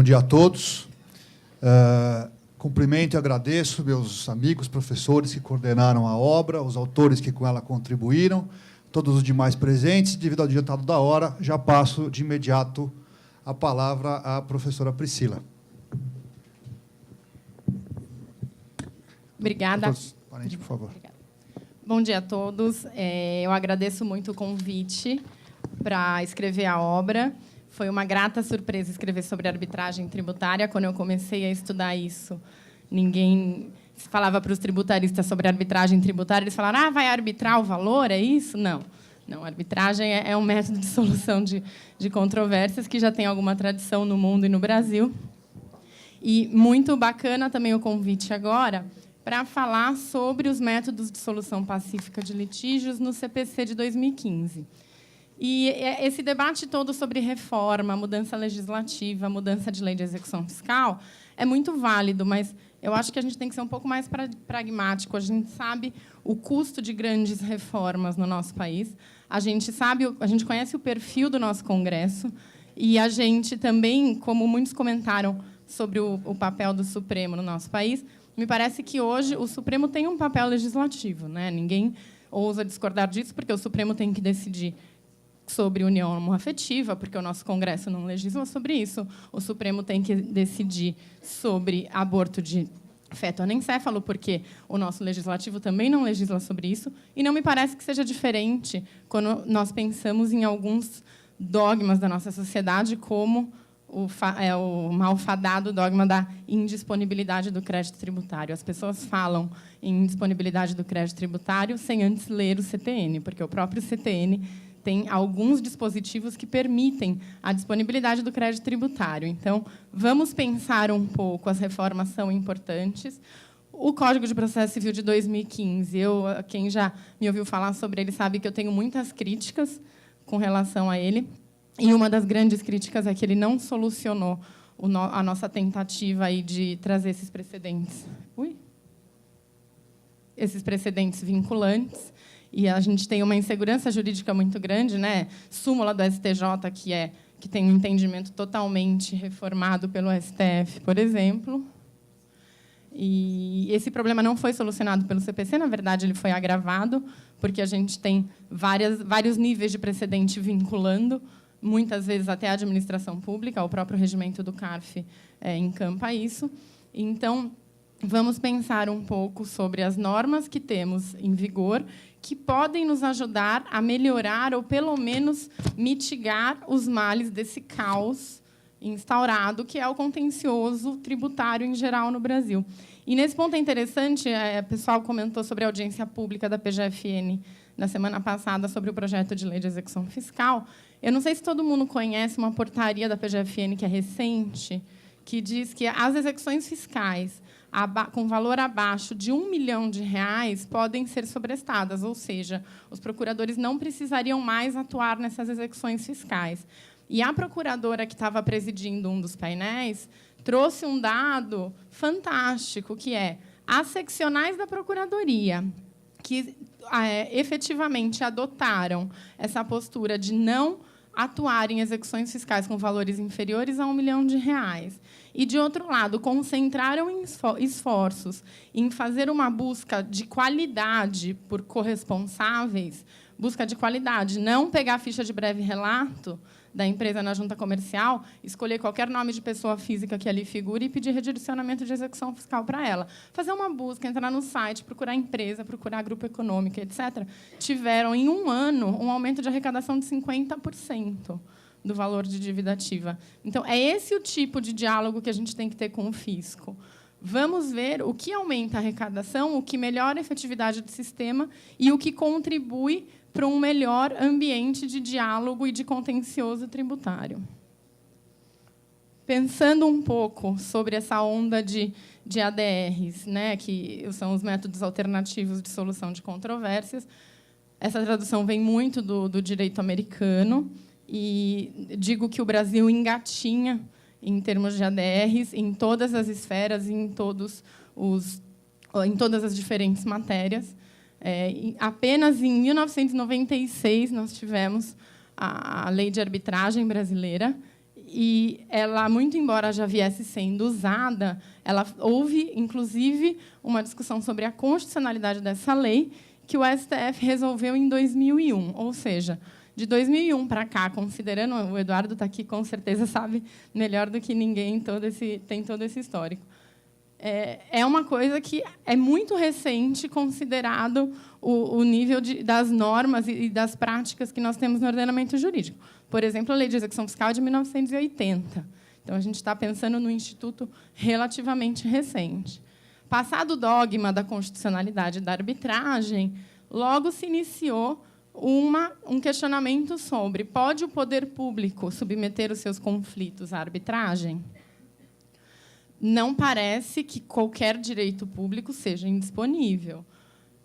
dia a todos. Cumprimento e agradeço meus amigos, professores que coordenaram a obra, os autores que com ela contribuíram, todos os demais presentes. Devido ao adiantado da hora, já passo de imediato a palavra à professora Priscila. Obrigada. Parente, por favor. Obrigada. Bom dia a todos. Eu agradeço muito o convite para escrever a obra. Foi uma grata surpresa escrever sobre arbitragem tributária. Quando eu comecei a estudar isso, ninguém falava para os tributaristas sobre arbitragem tributária. Eles falaram, vai arbitrar o valor, é isso? Não. Não, arbitragem é um método de solução de controvérsias que já tem alguma tradição no mundo e no Brasil. E muito bacana também o convite agora para falar sobre os métodos de solução pacífica de litígios no CPC de 2015. E esse debate todo sobre reforma, mudança legislativa, mudança de lei de execução fiscal é muito válido, mas eu acho que a gente tem que ser um pouco mais pragmático. A gente sabe o custo de grandes reformas no nosso país, a gente conhece o perfil do nosso Congresso e a gente também, como muitos comentaram sobre o papel do Supremo no nosso país, me parece que hoje o Supremo tem um papel legislativo, né? Ninguém ousa discordar disso, porque o Supremo tem que decidir sobre união homoafetiva, porque o nosso Congresso não legisla sobre isso. O Supremo tem que decidir sobre aborto de feto anencéfalo, porque o nosso legislativo também não legisla sobre isso. E não me parece que seja diferente quando nós pensamos em alguns dogmas da nossa sociedade, como o malfadado dogma da indisponibilidade do crédito tributário. As pessoas falam em indisponibilidade do crédito tributário sem antes ler o CTN, porque o próprio CTN tem alguns dispositivos que permitem a disponibilidade do crédito tributário. Então, vamos pensar um pouco, as reformas são importantes. O Código de Processo Civil de 2015, quem já me ouviu falar sobre ele sabe que eu tenho muitas críticas com relação a ele, e uma das grandes críticas é que ele não solucionou a nossa tentativa aí de trazer esses precedentes. Esses precedentes vinculantes. E a gente tem uma insegurança jurídica muito grande, né? Súmula do STJ, que tem um entendimento totalmente reformado pelo STF, por exemplo. E esse problema não foi solucionado pelo CPC, na verdade, ele foi agravado, porque a gente tem vários níveis de precedente vinculando, muitas vezes até a administração pública, o próprio regimento do CARF encampa isso. Então, vamos pensar um pouco sobre as normas que temos em vigor, que podem nos ajudar a melhorar ou, pelo menos, mitigar os males desse caos instaurado, que é o contencioso tributário em geral no Brasil. E, nesse ponto, é interessante, o pessoal comentou sobre a audiência pública da PGFN na semana passada sobre o projeto de lei de execução fiscal. Eu não sei se todo mundo conhece uma portaria da PGFN, que é recente, que diz que as execuções fiscais com valor abaixo de R$ 1 milhão podem ser sobrestadas, ou seja, os procuradores não precisariam mais atuar nessas execuções fiscais. E a procuradora que estava presidindo um dos painéis trouxe um dado fantástico, que é as seccionais da Procuradoria, que efetivamente adotaram essa postura de não atuar em execuções fiscais com valores inferiores a R$ 1 milhão. E, de outro lado, concentraram esforços em fazer uma busca de qualidade por corresponsáveis, busca de qualidade, não pegar a ficha de breve relato da empresa na junta comercial, escolher qualquer nome de pessoa física que ali figure e pedir redirecionamento de execução fiscal para ela. Fazer uma busca, entrar no site, procurar empresa, procurar grupo econômico, etc. Tiveram, em um ano, um aumento de arrecadação de 50% do valor de dívida ativa. Então, é esse o tipo de diálogo que a gente tem que ter com o fisco. Vamos ver o que aumenta a arrecadação, o que melhora a efetividade do sistema e o que contribui para um melhor ambiente de diálogo e de contencioso tributário. Pensando um pouco sobre essa onda de ADRs, né, que são os métodos alternativos de solução de controvérsias, essa tradução vem muito do direito americano, e digo que o Brasil engatinha, em termos de ADRs, em todas as esferas, em todas as diferentes matérias. Apenas em 1996 nós tivemos a Lei de Arbitragem brasileira, e ela, muito embora já viesse sendo usada, houve, inclusive, uma discussão sobre a constitucionalidade dessa lei, que o STF resolveu em 2001. Ou seja, de 2001 para cá, considerando, o Eduardo está aqui, com certeza sabe melhor do que ninguém, tem todo esse histórico. É uma coisa que é muito recente, considerado o nível das normas e das práticas que nós temos no ordenamento jurídico. Por exemplo, a Lei de Execução Fiscal é de 1980. Então, a gente está pensando num instituto relativamente recente. Passado o dogma da constitucionalidade da arbitragem, logo se iniciou um questionamento sobre: pode o poder público submeter os seus conflitos à arbitragem? Não parece que qualquer direito público seja indisponível,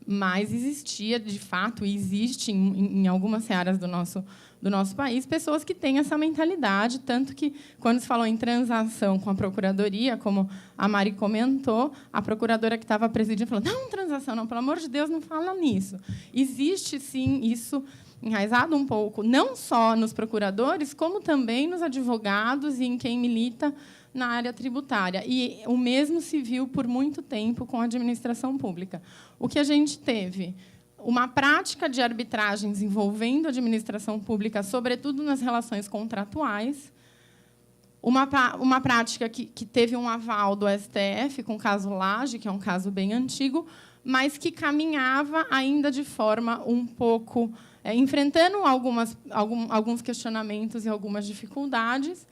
mas existia, de fato, e existe em algumas searas do nosso país, pessoas que têm essa mentalidade, tanto que, quando se falou em transação com a Procuradoria, como a Mari comentou, a procuradora que estava presidindo falou: não, transação não, pelo amor de Deus, não fala nisso. Existe, sim, isso enraizado um pouco, não só nos procuradores, como também nos advogados e em quem milita na área tributária. E o mesmo se viu por muito tempo com a administração pública. O que a gente teve? Uma prática de arbitragens envolvendo a administração pública, sobretudo nas relações contratuais, uma prática que teve um aval do STF, com o caso Lage, que é um caso bem antigo, mas que caminhava ainda de forma um pouco enfrentando alguns questionamentos e algumas dificuldades.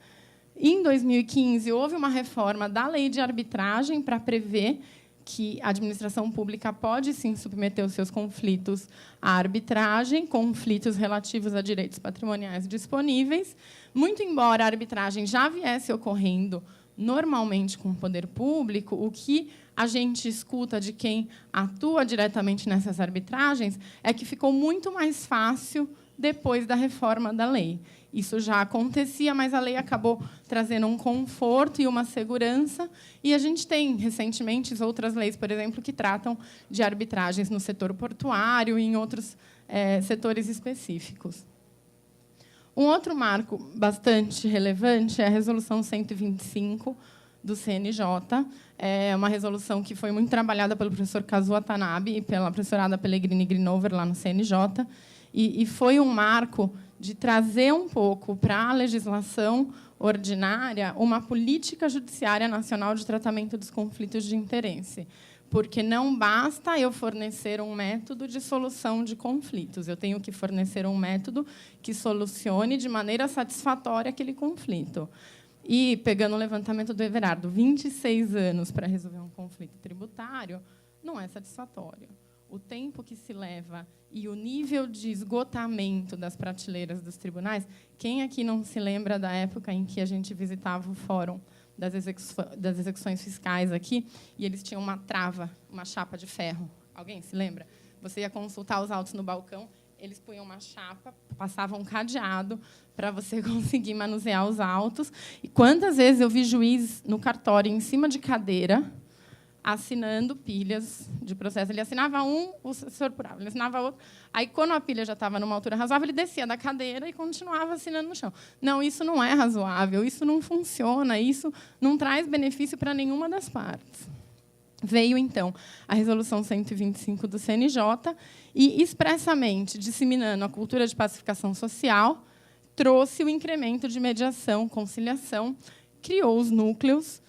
Em 2015, houve uma reforma da lei de arbitragem para prever que a administração pública pode, sim, submeter os seus conflitos à arbitragem, conflitos relativos a direitos patrimoniais disponíveis. Muito embora a arbitragem já viesse ocorrendo normalmente com o poder público, o que a gente escuta de quem atua diretamente nessas arbitragens é que ficou muito mais fácil depois da reforma da lei. Isso já acontecia, mas a lei acabou trazendo um conforto e uma segurança. E a gente tem, recentemente, outras leis, por exemplo, que tratam de arbitragens no setor portuário e em outros setores específicos. Um outro marco bastante relevante é a Resolução 125 do CNJ. É uma resolução que foi muito trabalhada pelo professor Kazuo Watanabe e pela professora Ada Pellegrini Grinover, lá no CNJ. E foi um marco de trazer um pouco para a legislação ordinária uma política judiciária nacional de tratamento dos conflitos de interesse. Porque não basta eu fornecer um método de solução de conflitos, eu tenho que fornecer um método que solucione de maneira satisfatória aquele conflito. E, pegando o levantamento do Everardo, 26 anos para resolver um conflito tributário não é satisfatório. O tempo que se leva e o nível de esgotamento das prateleiras dos tribunais. Quem aqui não se lembra da época em que a gente visitava o Fórum das Execuções Fiscais aqui, e eles tinham uma trava, uma chapa de ferro? Alguém se lembra? Você ia consultar os autos no balcão, eles punham uma chapa, passavam um cadeado para você conseguir manusear os autos. E quantas vezes eu vi juiz no cartório, em cima de cadeira, assinando pilhas de processo. Ele assinava um, o assessor apurava. Ele assinava outro. Aí, quando a pilha já estava numa altura razoável, ele descia da cadeira e continuava assinando no chão. Não, isso não é razoável, isso não funciona, isso não traz benefício para nenhuma das partes. Veio, então, a Resolução 125 do CNJ e, expressamente disseminando a cultura de pacificação social, trouxe o incremento de mediação, conciliação, criou os núcleos,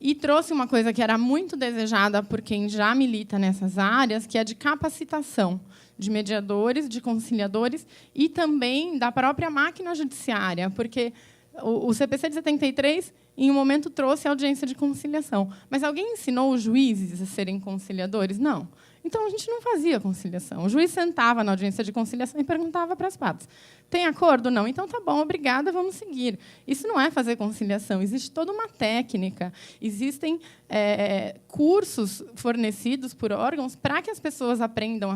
e trouxe uma coisa que era muito desejada por quem já milita nessas áreas, que é de capacitação de mediadores, de conciliadores e também da própria máquina judiciária, porque o CPC de 73, em um momento, trouxe a audiência de conciliação. Mas alguém ensinou os juízes a serem conciliadores? Não. Então, a gente não fazia conciliação. O juiz sentava na audiência de conciliação e perguntava para as partes: tem acordo? Não. Então, tá bom, obrigada, vamos seguir. Isso não é fazer conciliação. Existe toda uma técnica. Existem cursos fornecidos por órgãos para que as pessoas aprendam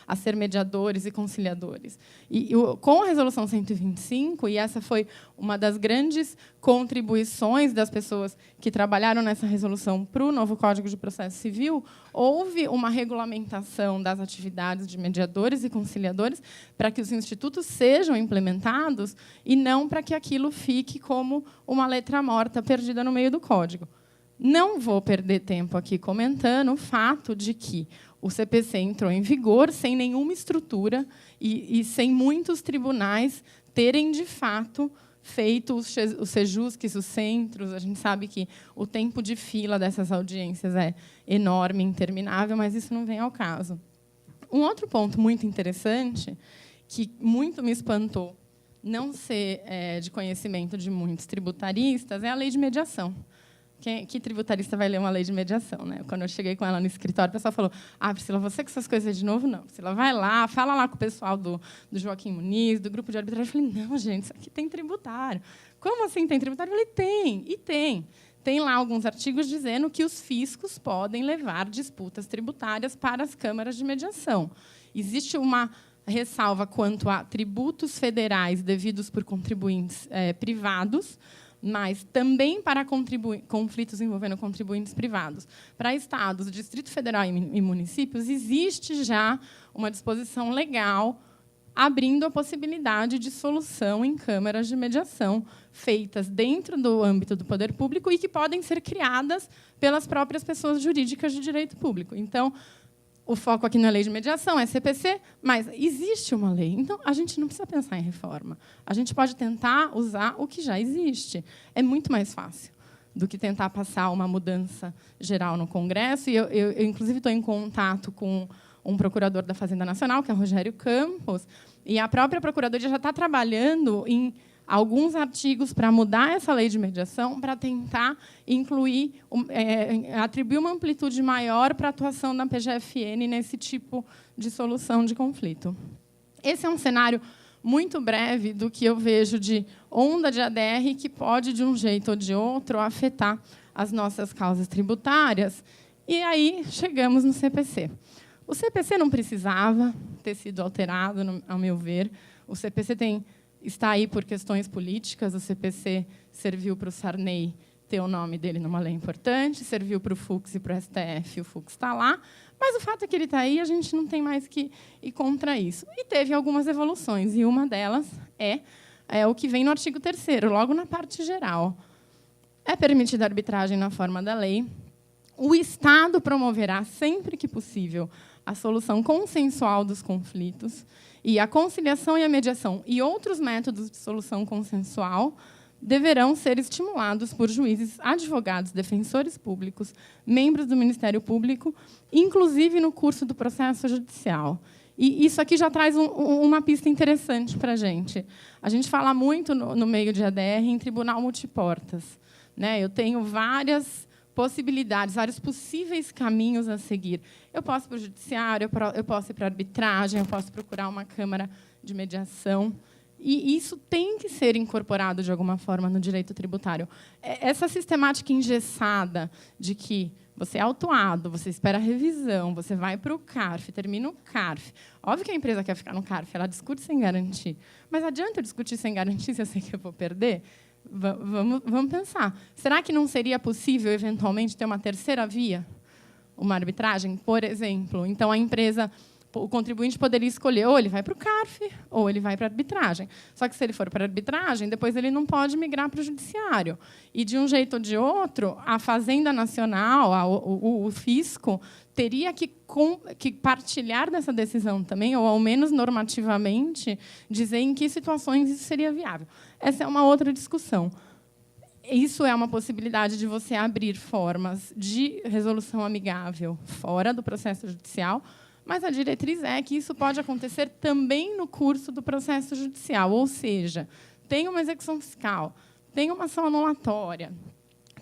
a ser mediadores e conciliadores. E com a Resolução 125, e essa foi uma das grandes contribuições contribuições das pessoas que trabalharam nessa resolução para o novo Código de Processo Civil, houve uma regulamentação das atividades de mediadores e conciliadores para que os institutos sejam implementados e não para que aquilo fique como uma letra morta perdida no meio do código. Não vou perder tempo aqui comentando o fato de que o CPC entrou em vigor sem nenhuma estrutura e sem muitos tribunais terem, de fato, feito os sejusques, os centros. A gente sabe que o tempo de fila dessas audiências é enorme, interminável, mas isso não vem ao caso. Um outro ponto muito interessante, que muito me espantou não ser de conhecimento de muitos tributaristas, é a lei de mediação. Que tributarista vai ler uma lei de mediação, né? Quando eu cheguei com ela no escritório, o pessoal falou: Priscila, você com essas coisas de novo? Não. Priscila, vai lá, fala lá com o pessoal do Joaquim Muniz, do grupo de arbitragem. Eu falei: não, gente, isso aqui tem tributário. Como assim tem tributário? Eu falei: tem, e tem. Tem lá alguns artigos dizendo que os fiscos podem levar disputas tributárias para as câmaras de mediação. Existe uma ressalva quanto a tributos federais devidos por contribuintes privados, mas também para conflitos envolvendo contribuintes privados. Para estados, Distrito Federal e municípios, existe já uma disposição legal abrindo a possibilidade de solução em câmaras de mediação feitas dentro do âmbito do poder público e que podem ser criadas pelas próprias pessoas jurídicas de direito público. Então, o foco aqui na lei de mediação é CPC, mas existe uma lei. Então, a gente não precisa pensar em reforma. A gente pode tentar usar o que já existe. É muito mais fácil do que tentar passar uma mudança geral no Congresso. E eu inclusive, estou em contato com um procurador da Fazenda Nacional, que é o Rogério Campos, e a própria Procuradoria já está trabalhando em alguns artigos para mudar essa lei de mediação, para tentar incluir, atribuir uma amplitude maior para a atuação da PGFN nesse tipo de solução de conflito. Esse é um cenário muito breve do que eu vejo de onda de ADR que pode, de um jeito ou de outro, afetar as nossas causas tributárias. E aí chegamos no CPC. O CPC não precisava ter sido alterado, ao meu ver. O CPC está aí por questões políticas. O CPC serviu para o Sarney ter o nome dele numa lei importante, serviu para o Fux e para o STF, o Fux está lá, mas o fato é que ele está aí, a gente não tem mais que ir contra isso. E teve algumas evoluções, e uma delas é o que vem no artigo 3º, logo na parte geral. É permitida a arbitragem na forma da lei. O Estado promoverá, sempre que possível, a solução consensual dos conflitos, e a conciliação e a mediação e outros métodos de solução consensual deverão ser estimulados por juízes, advogados, defensores públicos, membros do Ministério Público, inclusive no curso do processo judicial. E isso aqui já traz uma pista interessante para a gente. A gente fala muito no meio de ADR em tribunal multiportas, né? Eu tenho várias possibilidades, vários possíveis caminhos a seguir. Eu posso ir para o judiciário, eu posso ir para a arbitragem, eu posso procurar uma câmara de mediação. E isso tem que ser incorporado, de alguma forma, no direito tributário. Essa sistemática engessada de que você é autuado, você espera a revisão, você vai para o CARF, termina o CARF. Óbvio que a empresa quer ficar no CARF, ela discute sem garantir. Mas adianta eu discutir sem garantir se eu sei que eu vou perder? Vamos pensar. Será que não seria possível, eventualmente, ter uma terceira via? Uma arbitragem, por exemplo. Então, a empresa, o contribuinte poderia escolher ou ele vai para o CARF ou ele vai para a arbitragem. Só que, se ele for para a arbitragem, depois ele não pode migrar para o judiciário. E, de um jeito ou de outro, a Fazenda Nacional, o fisco, teria que partilhar dessa decisão também, ou, ao menos normativamente, dizer em que situações isso seria viável. Essa é uma outra discussão. Isso é uma possibilidade de você abrir formas de resolução amigável fora do processo judicial, mas a diretriz é que isso pode acontecer também no curso do processo judicial, ou seja, tem uma execução fiscal, tem uma ação anulatória,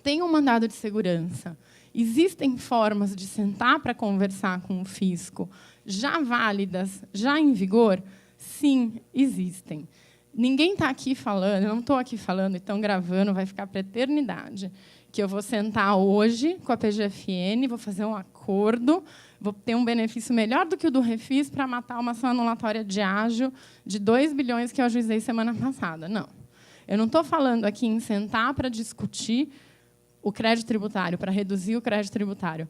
tem um mandado de segurança. Existem formas de sentar para conversar com o fisco já válidas, já em vigor? Sim, existem. Ninguém está aqui falando, eu não estou aqui falando, e estão gravando, vai ficar para a eternidade, que eu vou sentar hoje com a PGFN, vou fazer um acordo, vou ter um benefício melhor do que o do Refis para matar uma ação anulatória de ágio de 2 bilhões que eu ajuizei semana passada. Não. Eu não estou falando aqui em sentar para discutir o crédito tributário, para reduzir o crédito tributário.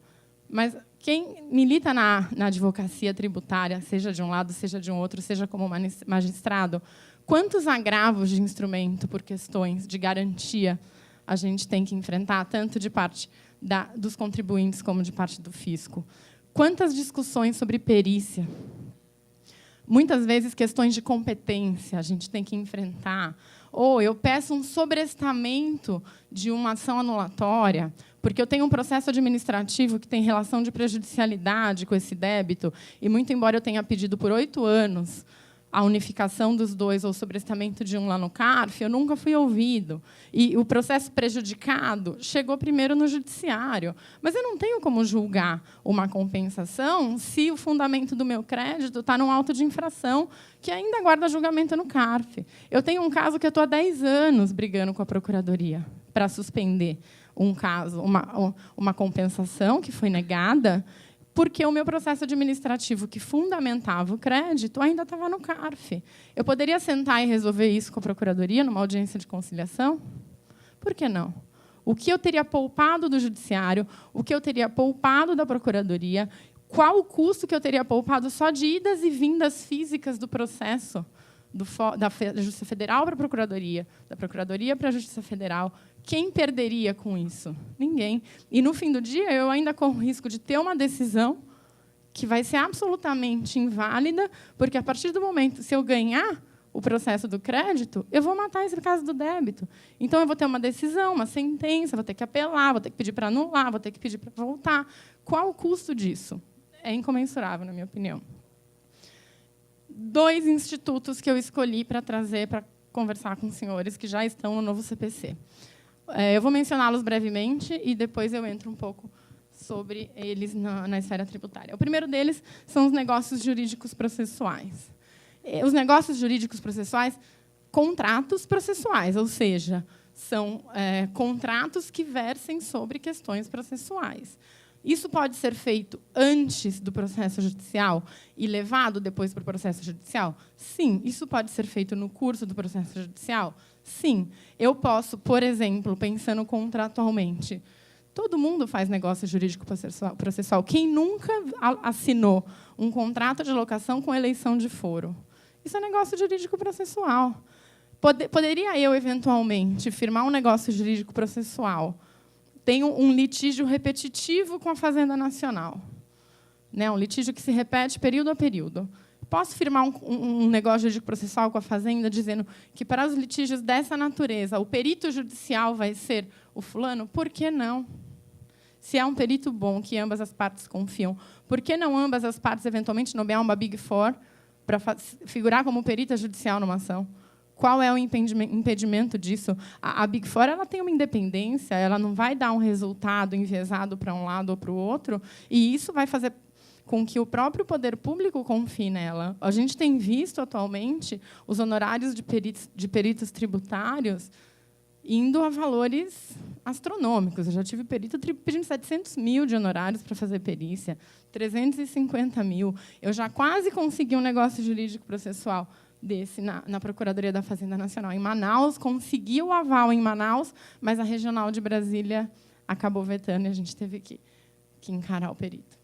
Mas quem milita na advocacia tributária, seja de um lado, seja de um outro, seja como magistrado, quantos agravos de instrumento por questões de garantia a gente tem que enfrentar, tanto de parte dos contribuintes como de parte do fisco? Quantas discussões sobre perícia? Muitas vezes, questões de competência a gente tem que enfrentar. Ou eu peço um sobrestamento de uma ação anulatória, porque eu tenho um processo administrativo que tem relação de prejudicialidade com esse débito, e, muito embora eu tenha pedido por 8 anos a unificação dos dois ou o sobrestamento de um lá no CARF, eu nunca fui ouvido. E o processo prejudicado chegou primeiro no judiciário. Mas eu não tenho como julgar uma compensação se o fundamento do meu crédito está num auto de infração que ainda guarda julgamento no CARF. Eu tenho um caso que eu estou há 10 anos brigando com a Procuradoria para suspender um caso, uma compensação que foi negada, porque o meu processo administrativo que fundamentava o crédito ainda estava no CARF. Eu poderia sentar e resolver isso com a Procuradoria, numa audiência de conciliação? Por que não? O que eu teria poupado do Judiciário, o que eu teria poupado da Procuradoria, qual o custo que eu teria poupado só de idas e vindas físicas do processo da Justiça Federal para a Procuradoria, da Procuradoria para a Justiça Federal? Quem perderia com isso? Ninguém. E, no fim do dia, eu ainda corro o risco de ter uma decisão que vai ser absolutamente inválida, porque, a partir do momento, se eu ganhar o processo do crédito, eu vou matar esse caso do débito. Então, eu vou ter uma decisão, uma sentença, vou ter que apelar, vou ter que pedir para anular, vou ter que pedir para voltar. Qual o custo disso? É incomensurável, na minha opinião. 2 institutos que eu escolhi para trazer, para conversar com os senhores que já estão no novo CPC. Eu vou mencioná-los brevemente e depois eu entro um pouco sobre eles na esfera tributária. O primeiro deles são os negócios jurídicos processuais. Os negócios jurídicos processuais, contratos processuais, ou seja, são contratos que versem sobre questões processuais. Isso pode ser feito antes do processo judicial e levado depois para o processo judicial? Sim. Isso pode ser feito no curso do processo judicial? Sim. Eu posso, por exemplo, pensando contratualmente, todo mundo faz negócio jurídico processual. Quem nunca assinou um contrato de locação com eleição de foro? Isso é negócio jurídico processual. Poderia eu, eventualmente, firmar um negócio jurídico processual? Tenho um litígio repetitivo com a Fazenda Nacional, né? Um litígio que se repete período a período. Posso firmar um negócio jurídico processual com a Fazenda dizendo que, para os litígios dessa natureza, o perito judicial vai ser o fulano? Por que não? Se é um perito bom, que ambas as partes confiam, por que não ambas as partes, eventualmente, nomear uma Big Four para figurar como perita judicial numa ação? Qual é o impedimento disso? A Big Four ela tem uma independência, ela não vai dar um resultado enviesado para um lado ou para o outro, e isso vai fazer com que o próprio poder público confie nela. A gente tem visto, atualmente, os honorários de peritos tributários indo a valores astronômicos. Eu já tive perito pedindo 700 mil de honorários para fazer perícia, 350 mil. Eu já quase consegui um negócio jurídico processual desse na Procuradoria da Fazenda Nacional, em Manaus, consegui o aval em Manaus, mas a Regional de Brasília acabou vetando e a gente teve que encarar o perito.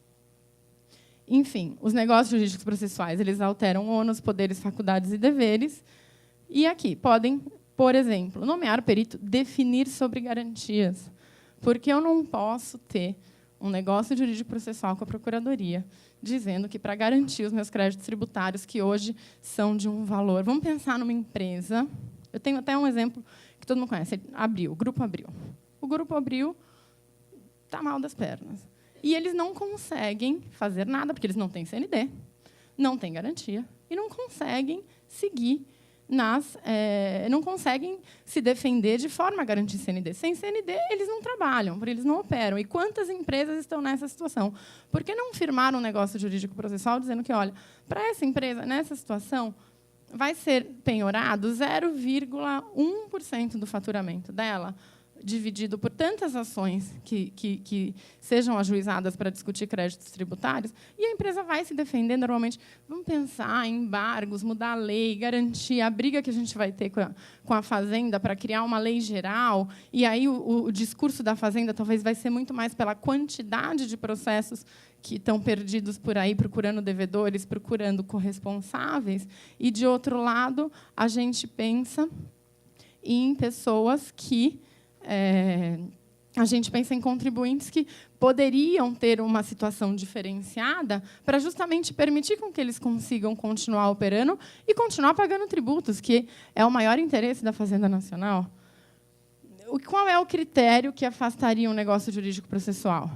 Enfim, os negócios jurídicos processuais, eles alteram ônus, poderes, faculdades e deveres, e aqui podem, por exemplo, nomear perito, definir sobre garantias, porque eu não posso ter um negócio jurídico processual com a Procuradoria, dizendo que, para garantir os meus créditos tributários, que hoje são de um valor... Vamos pensar numa empresa. Eu tenho até um exemplo que todo mundo conhece, Abril, Grupo Abril. O Grupo Abril está mal das pernas. E eles não conseguem fazer nada, porque eles não têm CND, não têm garantia, e não conseguem seguir não conseguem se defender de forma a garantir CND. Sem CND, eles não trabalham, porque eles não operam. E quantas empresas estão nessa situação? Por que não firmar um negócio jurídico processual dizendo que, olha, para essa empresa, nessa situação, vai ser penhorado 0,1% do faturamento dela, dividido por tantas ações que sejam ajuizadas para discutir créditos tributários, e a empresa vai se defender normalmente. Vamos pensar em embargos, mudar a lei, garantir a briga que a gente vai ter com a Fazenda para criar uma lei geral, e aí o discurso da Fazenda talvez vai ser muito mais pela quantidade de processos que estão perdidos por aí, procurando devedores, procurando corresponsáveis, e, de outro lado, a gente pensa em pessoas que... a gente pensa em contribuintes que poderiam ter uma situação diferenciada para justamente permitir com que eles consigam continuar operando e continuar pagando tributos, que é o maior interesse da Fazenda Nacional. Qual é o critério que afastaria um negócio jurídico processual?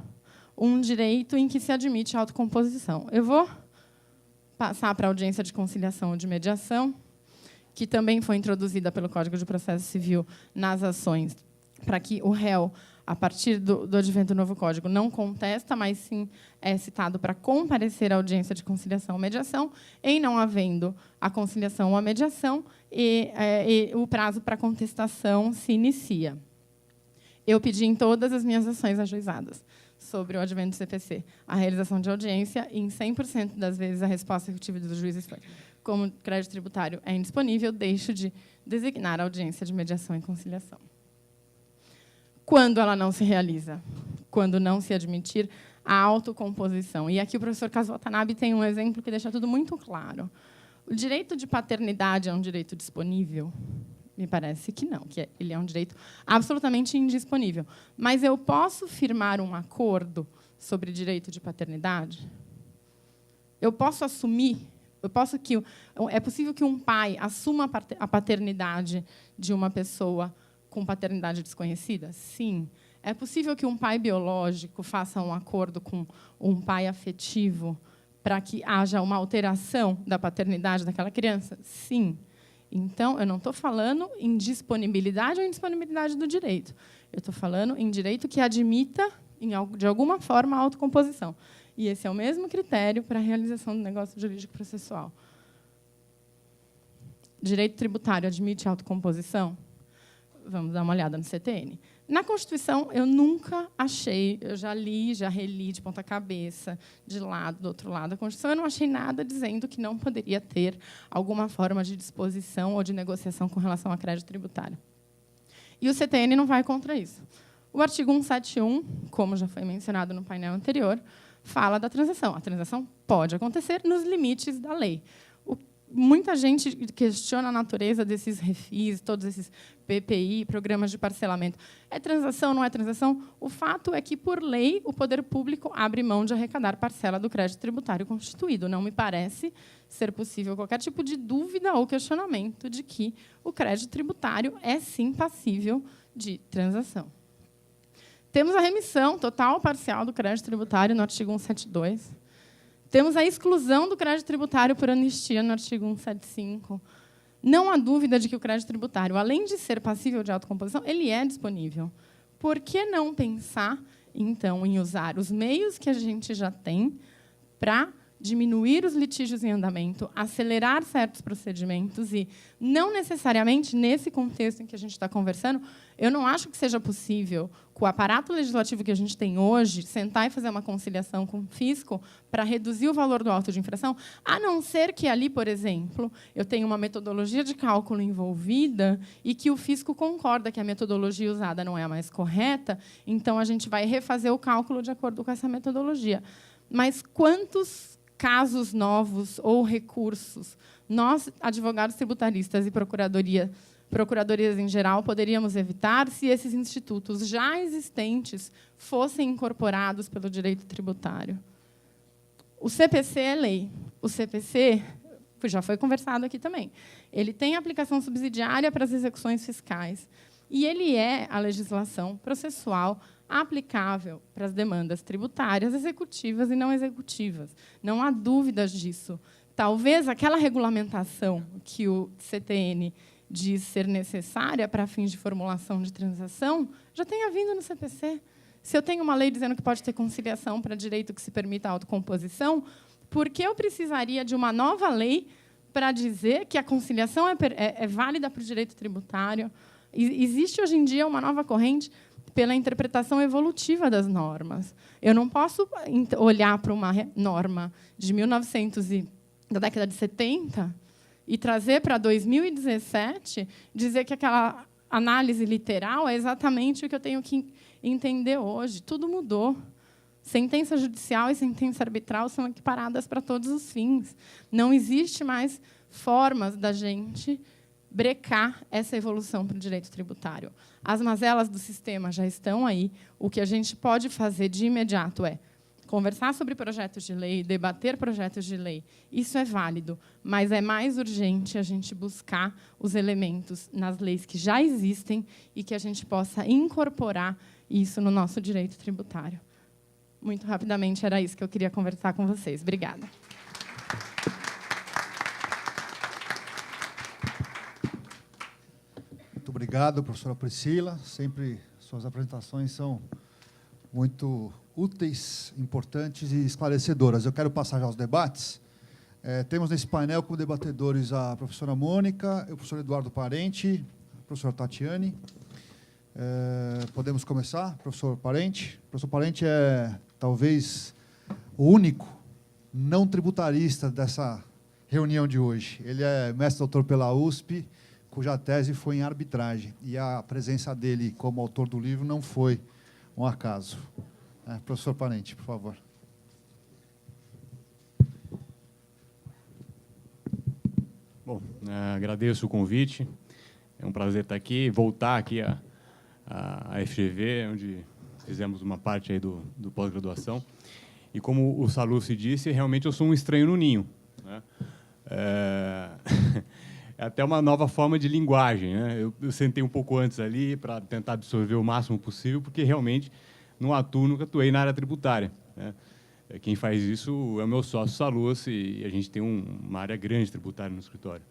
Um direito em que se admite a autocomposição. Eu vou passar para a audiência de conciliação ou de mediação, que também foi introduzida pelo Código de Processo Civil nas ações, para que o réu, a partir do advento do novo Código, não contesta, mas sim é citado para comparecer à audiência de conciliação ou mediação, em não havendo a conciliação ou a mediação, e o prazo para contestação se inicia. Eu pedi em todas as minhas ações ajuizadas sobre o advento do CPC a realização de audiência, e em 100% das vezes a resposta que eu tive dos juízes foi: como crédito tributário é indisponível, deixo de designar a audiência de mediação e conciliação. Quando ela não se realiza? Quando não se admitir a autocomposição. E aqui o professor Kazuo Watanabe tem um exemplo que deixa tudo muito claro. O direito de paternidade é um direito disponível? Me parece que não, que ele é um direito absolutamente indisponível. Mas eu posso firmar um acordo sobre direito de paternidade? Eu posso assumir? É possível que um pai assuma a paternidade de uma pessoa com paternidade desconhecida? Sim. É possível que um pai biológico faça um acordo com um pai afetivo para que haja uma alteração da paternidade daquela criança? Sim. Então, eu não estou falando em disponibilidade ou indisponibilidade do direito. Eu estou falando em direito que admita, de alguma forma, a autocomposição. E esse é o mesmo critério para a realização do negócio jurídico processual. Direito tributário admite autocomposição? Vamos dar uma olhada no CTN. Na Constituição, eu nunca achei, eu já li, já reli de ponta cabeça, de lado, do outro lado da Constituição, eu não achei nada dizendo que não poderia ter alguma forma de disposição ou de negociação com relação a crédito tributário. E o CTN não vai contra isso. O artigo 171, como já foi mencionado no painel anterior, fala da transação. A transação pode acontecer nos limites da lei. Muita gente questiona a natureza desses refis, todos esses PPI, programas de parcelamento. É transação, não é transação? O fato é que, por lei, o poder público abre mão de arrecadar parcela do crédito tributário constituído. Não me parece ser possível qualquer tipo de dúvida ou questionamento de que o crédito tributário é, sim, passível de transação. Temos a remissão total ou parcial do crédito tributário no artigo 172. Temos a exclusão do crédito tributário por anistia no artigo 175. Não há dúvida de que o crédito tributário, além de ser passível de autocomposição, ele é disponível. Por que não pensar, então, em usar os meios que a gente já tem para diminuir os litígios em andamento, acelerar certos procedimentos e, não necessariamente, nesse contexto em que a gente está conversando, eu não acho que seja possível, com o aparato legislativo que a gente tem hoje, sentar e fazer uma conciliação com o fisco para reduzir o valor do auto de infração, a não ser que ali, por exemplo, eu tenha uma metodologia de cálculo envolvida e que o fisco concorda que a metodologia usada não é a mais correta, então a gente vai refazer o cálculo de acordo com essa metodologia. Mas quantos casos novos ou recursos nós, advogados tributaristas e procuradorias em geral, poderíamos evitar se esses institutos já existentes fossem incorporados pelo direito tributário? O CPC é lei. O CPC, já foi conversado aqui também, ele tem aplicação subsidiária para as execuções fiscais. E ele é a legislação processual aplicável para as demandas tributárias executivas e não executivas. Não há dúvidas disso. Talvez aquela regulamentação que o CTN diz ser necessária para fins de formulação de transação já tenha vindo no CPC. Se eu tenho uma lei dizendo que pode ter conciliação para direito que se permita a autocomposição, por que eu precisaria de uma nova lei para dizer que a conciliação é válida para o direito tributário? Existe hoje em dia uma nova corrente pela interpretação evolutiva das normas. Eu não posso olhar para uma norma de 1900 da década de 70 e trazer para 2017, dizer que aquela análise literal é exatamente o que eu tenho que entender hoje. Tudo mudou. Sentença judicial e sentença arbitral são equiparadas para todos os fins. Não existe mais formas da gente brecar essa evolução para o direito tributário. As mazelas do sistema já estão aí. O que a gente pode fazer de imediato é conversar sobre projetos de lei, debater projetos de lei. Isso é válido, mas é mais urgente a gente buscar os elementos nas leis que já existem e que a gente possa incorporar isso no nosso direito tributário. Muito rapidamente, era isso que eu queria conversar com vocês. Obrigada. Muito obrigado, professora Priscila. Sempre suas apresentações são muito úteis, importantes e esclarecedoras. Eu quero passar já aos debates. Temos nesse painel como debatedores a professora Mônica, o professor Eduardo Parente, a professora Tatiane. Podemos começar, professor Parente? O professor Parente é, talvez, o único não tributarista dessa reunião de hoje. Ele é mestre-doutor pela USP, cuja tese foi em arbitragem. E a presença dele como autor do livro não foi um acaso. Professor Parente, por favor. Bom, agradeço o convite. É um prazer estar aqui, voltar aqui à FGV, onde fizemos uma parte aí do pós-graduação. E como o Salucci disse, realmente eu sou um estranho no ninho, né? É até uma nova forma de linguagem, né? Eu sentei um pouco antes ali para tentar absorver o máximo possível, porque realmente não atuo, nunca atuei na área tributária, né? Quem faz isso é o meu sócio Salucci, e a gente tem uma área grande tributária no escritório.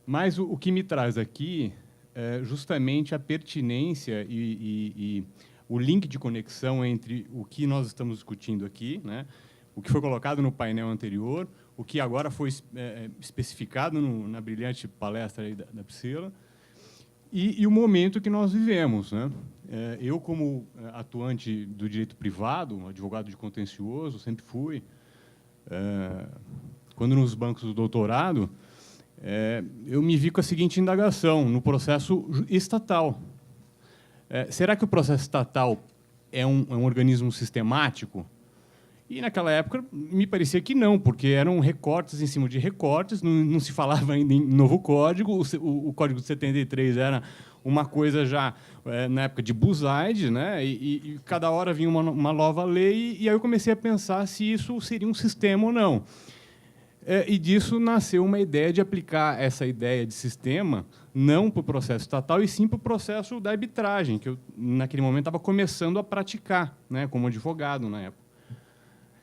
Mas o que me traz aqui é justamente a pertinência e o link de conexão entre o que nós estamos discutindo aqui, né, o que foi colocado no painel anterior, o que agora foi especificado na brilhante palestra aí da Priscila, e o momento que nós vivemos, né? Eu, como atuante do direito privado, advogado de contencioso, sempre fui, quando nos bancos do doutorado, eu me vi com a seguinte indagação, no processo estatal. Será que o processo estatal é um organismo sistemático? E, naquela época, me parecia que não, porque eram recortes em cima de recortes, não se falava ainda em novo código, o Código de 73 era uma coisa já na época de Buzaide, né? E cada hora vinha uma nova lei, e aí eu comecei a pensar se isso seria um sistema ou não. E disso nasceu uma ideia de aplicar essa ideia de sistema não para o processo estatal, e sim para o processo da arbitragem, que eu, naquele momento, estava começando a praticar, né, como advogado na época.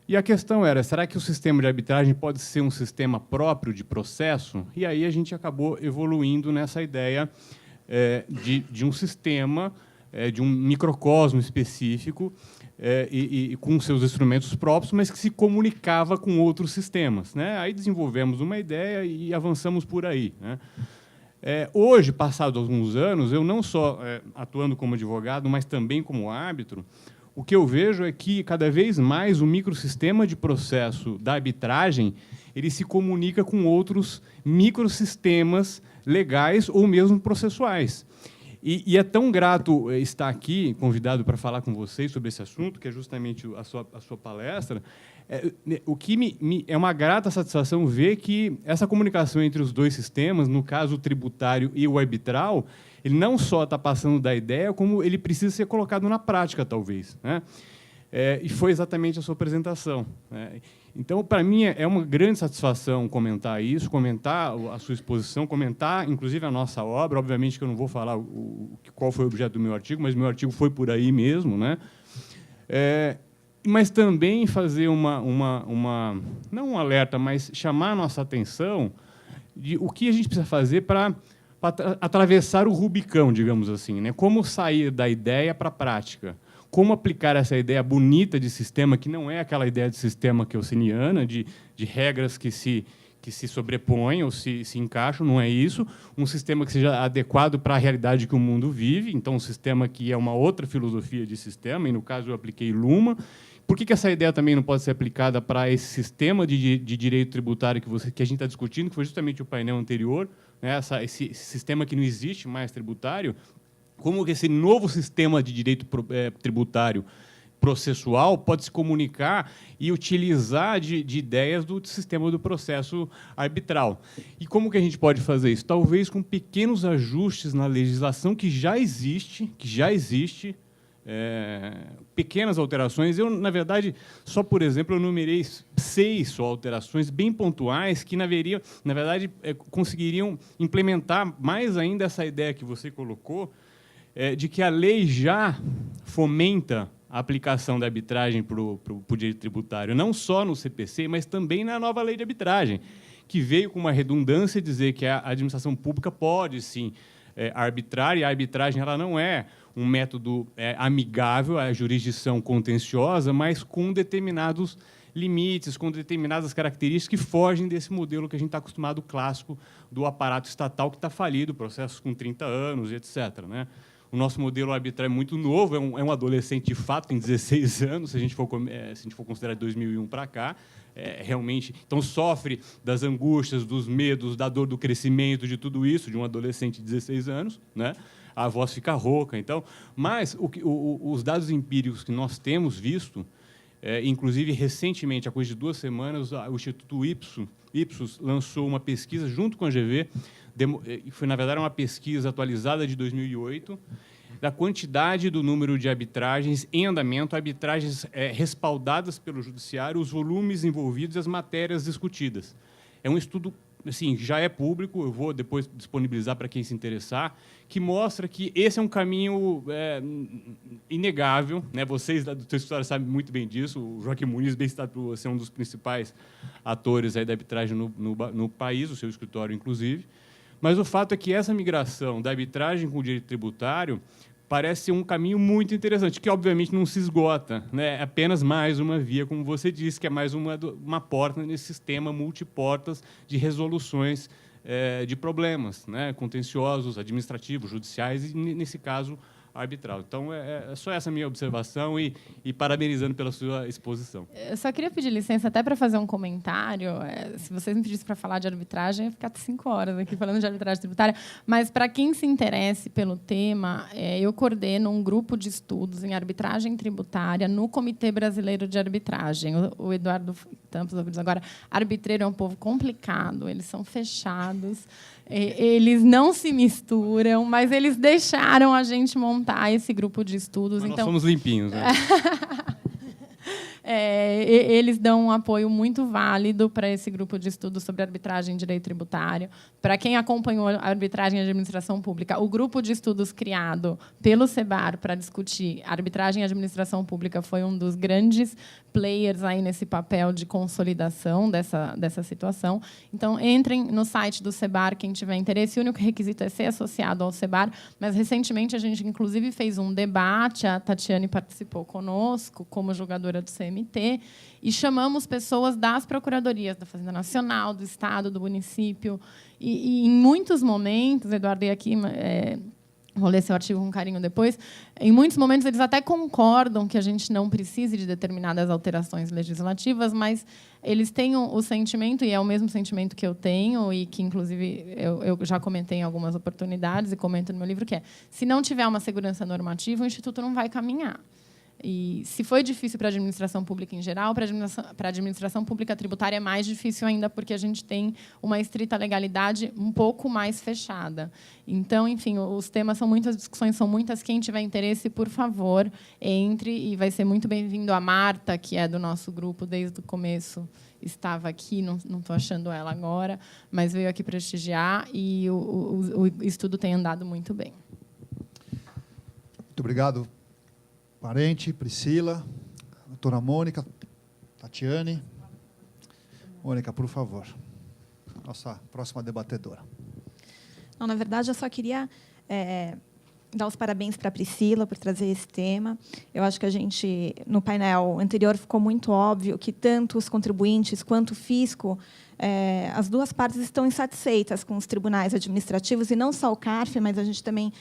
E a questão era, será que o sistema de arbitragem pode ser um sistema próprio de processo? E aí a gente acabou evoluindo nessa ideia de um sistema, de um microcosmo específico, e com seus instrumentos próprios, mas que se comunicava com outros sistemas, né? Aí desenvolvemos uma ideia e avançamos por aí, né? Hoje, passados alguns anos, eu não só atuando como advogado, mas também como árbitro, o que eu vejo é que, cada vez mais, o microsistema de processo da arbitragem ele se comunica com outros microsistemas legais ou mesmo processuais. E é tão grato estar aqui, convidado para falar com vocês sobre esse assunto, que é justamente a sua palestra. O que é uma grata satisfação ver que essa comunicação entre os dois sistemas, no caso o tributário e o arbitral, ele não só está passando da ideia, como ele precisa ser colocado na prática, talvez, né? E foi exatamente a sua apresentação, né? Então, para mim, é uma grande satisfação comentar isso, comentar a sua exposição, comentar, inclusive, a nossa obra. Obviamente que eu não vou falar qual foi o objeto do meu artigo, mas meu artigo foi por aí mesmo, né? Mas também fazer não um alerta, mas chamar a nossa atenção de o que a gente precisa fazer para atravessar o Rubicão, digamos assim, né? Como sair da ideia para a prática. Como aplicar essa ideia bonita de sistema, que não é aquela ideia de sistema keynesiana, de regras que que se sobrepõem ou se encaixam, não é isso. Um sistema que seja adequado para a realidade que o mundo vive, então um sistema que é uma outra filosofia de sistema, e no caso eu apliquei Luma. Por que essa ideia também não pode ser aplicada para esse sistema de direito tributário que a gente está discutindo, que foi justamente o painel anterior, né? Esse sistema que não existe mais tributário? Como que esse novo sistema de direito tributário processual pode se comunicar e utilizar de ideias do sistema do processo arbitral? E como que a gente pode fazer isso? Talvez com pequenos ajustes na legislação que já existe, pequenas alterações. Eu, na verdade, só, por exemplo, eu numerei 6 só alterações bem pontuais que, na verdade, conseguiriam implementar mais ainda essa ideia que você colocou, de que a lei já fomenta a aplicação da arbitragem para o direito tributário, não só no CPC, mas também na nova lei de arbitragem, que veio com uma redundância dizer que a administração pública pode, sim, arbitrar, e a arbitragem ela não é um método amigável à jurisdição contenciosa, mas com determinados limites, com determinadas características que fogem desse modelo que a gente está acostumado, clássico, do aparato estatal que está falido, processos com 30 anos, etc., né? O nosso modelo arbitrário é muito novo, é um adolescente de fato, tem 16 anos, se a gente for considerar de 2001 para cá, realmente, então sofre das angústias, dos medos, da dor do crescimento, de tudo isso, de um adolescente de 16 anos, né? A voz fica rouca. Então, mas os dados empíricos que nós temos visto, inclusive recentemente, há coisa de 2 semanas, o Instituto Ipsos lançou uma pesquisa junto com a GV, foi, na verdade, uma pesquisa atualizada de 2008, da quantidade do número de arbitragens em andamento, arbitragens respaldadas pelo judiciário, os volumes envolvidos e as matérias discutidas. É um estudo, assim, já é público, eu vou depois disponibilizar para quem se interessar, que mostra que esse é um caminho inegável, né? Vocês do seu escritório sabem muito bem disso, o Joaquim Muniz, bem citado por você, é um dos principais atores aí da arbitragem no país, o seu escritório, inclusive. Mas o fato é que essa migração da arbitragem com o direito tributário parece ser um caminho muito interessante, que, obviamente, não se esgota, né? É apenas mais uma via, como você disse, que é mais uma porta nesse sistema multiportas de resoluções de problemas, né? Contenciosos, administrativos, judiciais e, nesse caso, arbitral. Então, é só essa minha observação e parabenizando pela sua exposição. Eu só queria pedir licença até para fazer um comentário. Se vocês me pedissem para falar de arbitragem, eu ia ficar 5 horas aqui falando de arbitragem tributária. Mas, para quem se interesse pelo tema, eu coordeno um grupo de estudos em arbitragem tributária no Comitê Brasileiro de Arbitragem. O Eduardo Tampos ouviu agora, arbitreiro é um povo complicado, eles são fechados, eles não se misturam, mas eles deixaram a gente montar esse grupo de estudos. Mas então, nós somos limpinhos, né? Eles dão um apoio muito válido para esse grupo de estudos sobre arbitragem e direito tributário. Para quem acompanhou a arbitragem e a administração pública, o grupo de estudos criado pelo SEBAR para discutir arbitragem e administração pública foi um dos grandes players aí nesse papel de consolidação dessa situação. Então, entrem no site do SEBAR, quem tiver interesse. O único requisito é ser associado ao SEBAR, mas, recentemente, a gente, inclusive, fez um debate, a Tatiane participou conosco como julgadora do CMT, e chamamos pessoas das procuradorias, da Fazenda Nacional, do Estado, do município. E em muitos momentos, Eduardo, e aqui vou ler seu artigo com carinho depois, em muitos momentos eles até concordam que a gente não precise de determinadas alterações legislativas, mas eles têm o sentimento, e é o mesmo sentimento que eu tenho, e que, inclusive, eu já comentei em algumas oportunidades e comento no meu livro, que se não tiver uma segurança normativa, o Instituto não vai caminhar. E, se foi difícil para a administração pública em geral, para a administração pública tributária é mais difícil ainda, porque a gente tem uma estrita legalidade um pouco mais fechada. Então, enfim, os temas são muitas, as discussões são muitas. Quem tiver interesse, por favor, entre, e vai ser muito bem-vindo a Marta, que é do nosso grupo desde o começo, estava aqui, não estou achando ela agora, mas veio aqui prestigiar, e o estudo tem andado muito bem. Muito obrigado, Parente, Priscila, doutora Mônica, Tatiane. Mônica, por favor, nossa próxima debatedora. Não, na verdade, eu só queria dar os parabéns para a Priscila por trazer esse tema. Eu acho que a gente, no painel anterior, ficou muito óbvio que tanto os contribuintes quanto o fisco, as duas partes estão insatisfeitas com os tribunais administrativos, e não só o CARF, mas a gente também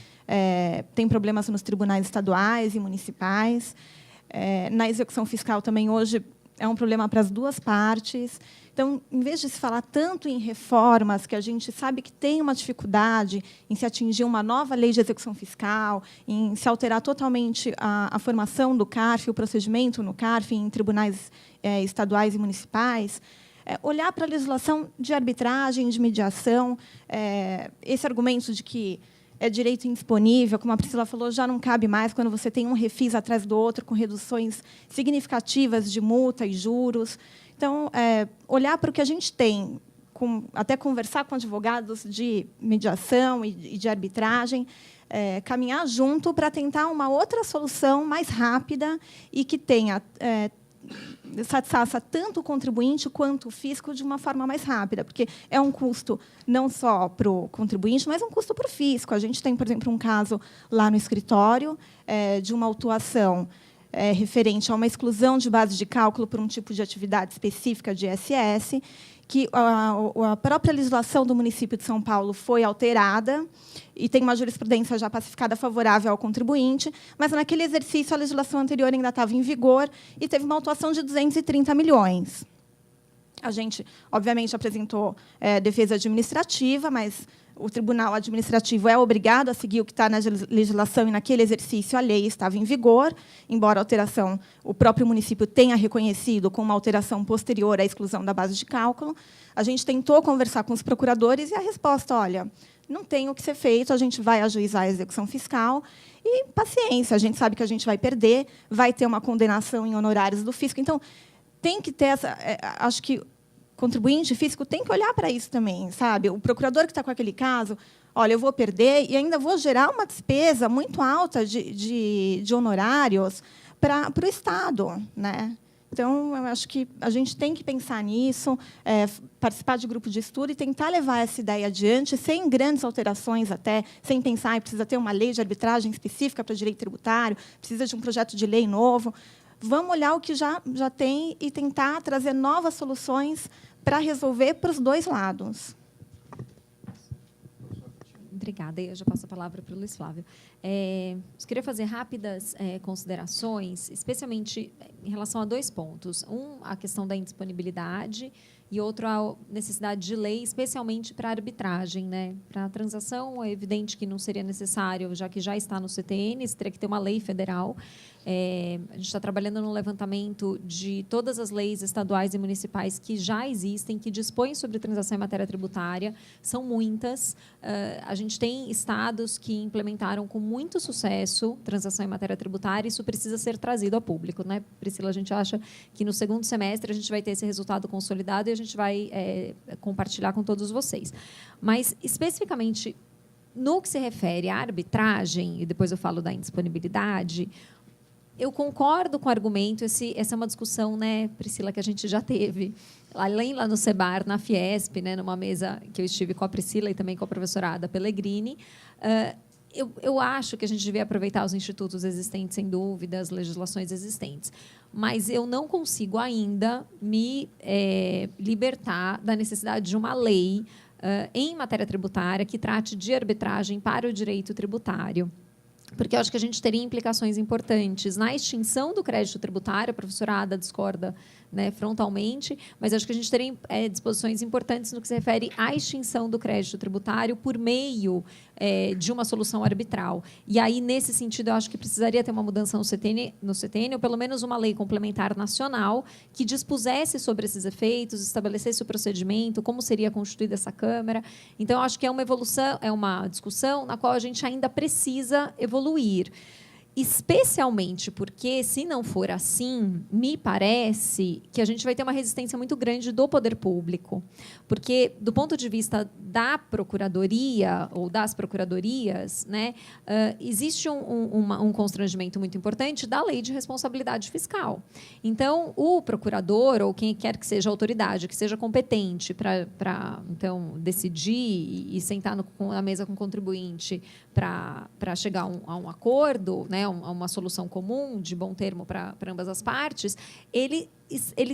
tem problemas nos tribunais estaduais e municipais. Na execução fiscal também, hoje, é um problema para as duas partes. Então, em vez de se falar tanto em reformas, que a gente sabe que tem uma dificuldade em se atingir uma nova lei de execução fiscal, em se alterar totalmente a formação do CARF, o procedimento no CARF, em tribunais estaduais e municipais, olhar para a legislação de arbitragem, de mediação, esse argumento de que é direito indisponível, como a Priscila falou, já não cabe mais quando você tem um refis atrás do outro, com reduções significativas de multa e juros. Então, olhar para o que a gente tem, até conversar com advogados de mediação e de arbitragem, caminhar junto para tentar uma outra solução mais rápida e que tenha satisfaça tanto o contribuinte quanto o fisco de uma forma mais rápida, porque é um custo não só para o contribuinte, mas um custo para o fisco. A gente tem, por exemplo, um caso lá no escritório de uma autuação referente a uma exclusão de base de cálculo por um tipo de atividade específica de ISS, que a própria legislação do município de São Paulo foi alterada e tem uma jurisprudência já pacificada favorável ao contribuinte, mas, naquele exercício, a legislação anterior ainda estava em vigor e teve uma autuação de 230 milhões. A gente, obviamente, apresentou defesa administrativa, mas o Tribunal Administrativo é obrigado a seguir o que está na legislação, e, naquele exercício, a lei estava em vigor, embora a alteração o próprio município tenha reconhecido com uma alteração posterior à exclusão da base de cálculo. A gente tentou conversar com os procuradores e a resposta, olha, não tem o que ser feito, a gente vai ajuizar a execução fiscal e, paciência, a gente sabe que a gente vai perder, vai ter uma condenação em honorários do fisco. Então, tem que ter essa... acho que contribuinte físico tem que olhar para isso também, sabe? O procurador que está com aquele caso, olha, eu vou perder e ainda vou gerar uma despesa muito alta de honorários para o Estado, né? Então, eu acho que a gente tem que pensar nisso, participar de grupo de estudo e tentar levar essa ideia adiante, sem grandes alterações até, sem pensar, precisa ter uma lei de arbitragem específica para direito tributário, precisa de um projeto de lei novo. Vamos olhar o que já tem e tentar trazer novas soluções para resolver para os dois lados. Obrigada. Eu já passo a palavra para o Luiz Flávio. Eu queria fazer rápidas considerações, especialmente em relação a dois pontos. A questão da indisponibilidade e outro, a necessidade de lei, especialmente para a arbitragem, né? Para a transação, é evidente que não seria necessário, já que já está no CTN, teria que ter uma lei federal. A gente está trabalhando no levantamento de todas as leis estaduais e municipais que já existem, que dispõem sobre transação em matéria tributária. São muitas. A gente tem estados que implementaram com muito sucesso transação em matéria tributária, e isso precisa ser trazido ao público, né? Priscila, a gente acha que no segundo semestre a gente vai ter esse resultado consolidado e a gente vai compartilhar com todos vocês. Mas, especificamente, no que se refere à arbitragem, e depois eu falo da indisponibilidade, eu concordo com o argumento, essa é uma discussão, né, Priscila, que a gente já teve, além lá no CEBAR, na Fiesp, né, numa mesa que eu estive com a Priscila e também com a professora Ada Pellegrini. Eu acho que a gente devia aproveitar os institutos existentes, sem dúvida, as legislações existentes, mas eu não consigo ainda me libertar da necessidade de uma lei em matéria tributária que trate de arbitragem para o direito tributário. Porque eu acho que a gente teria implicações importantes na extinção do crédito tributário. A professora Ada discorda, né, frontalmente, mas acho que a gente teria disposições importantes no que se refere à extinção do crédito tributário por meio de uma solução arbitral. E aí, nesse sentido, eu acho que precisaria ter uma mudança no CTN, ou pelo menos uma lei complementar nacional que dispusesse sobre esses efeitos, estabelecesse o procedimento, como seria constituída essa Câmara. Então, eu acho que é uma evolução, é uma discussão na qual a gente ainda precisa evoluir. Especialmente porque, se não for assim, me parece que a gente vai ter uma resistência muito grande do poder público. Porque, do ponto de vista da procuradoria ou das procuradorias, né, existe um constrangimento muito importante da lei de responsabilidade fiscal. Então, o procurador, ou quem quer que seja a autoridade, que seja competente para então, decidir e sentar na mesa com o contribuinte para chegar a um acordo, né, a uma solução comum, de bom termo para ambas as partes, ele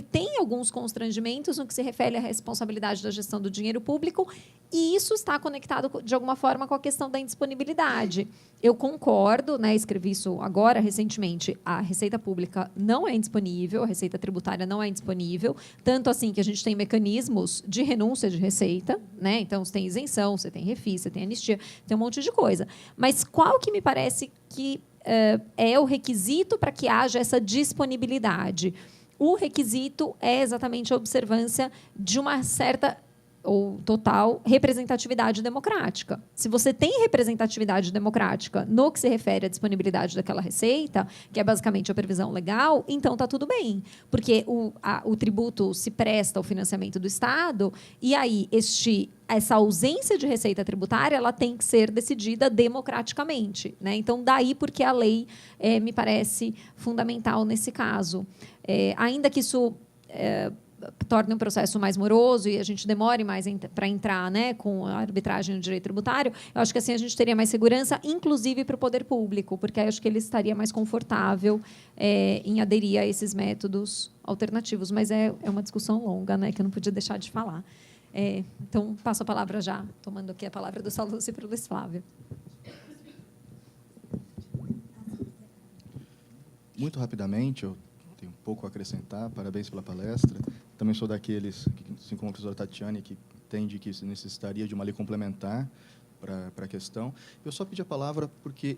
tem alguns constrangimentos no que se refere à responsabilidade da gestão do dinheiro público, e isso está conectado, de alguma forma, com a questão da indisponibilidade. Eu concordo, né, escrevi isso agora, recentemente, a Receita Pública não é indisponível, a Receita Tributária não é indisponível, tanto assim que a gente tem mecanismos de renúncia de receita, né? Então, você tem isenção, você tem refis, você tem anistia, tem um monte de coisa. Mas qual que me parece que é o requisito para que haja essa disponibilidade? O requisito é exatamente a observância de uma certa ou total representatividade democrática. Se você tem representatividade democrática no que se refere à disponibilidade daquela receita, que é basicamente a previsão legal, então está tudo bem, porque o tributo se presta ao financiamento do Estado, e aí essa ausência de receita tributária ela tem que ser decidida democraticamente, né? Então, daí porque a lei me parece fundamental nesse caso. Ainda que isso torne um processo mais moroso e a gente demore mais para entrar, né, com a arbitragem no direito tributário, eu acho que assim a gente teria mais segurança, inclusive para o poder público, porque aí eu acho que ele estaria mais confortável em aderir a esses métodos alternativos. Mas é uma discussão longa, né, que eu não podia deixar de falar. Então, passo a palavra já, tomando aqui a palavra do Sallusti para o Luiz Flávio. Muito rapidamente, eu tenho um pouco a acrescentar. Parabéns pela palestra. Também sou daqueles, assim como a professora Tatiane, que entende que se necessitaria de uma lei complementar para a questão. Eu só pedi a palavra porque,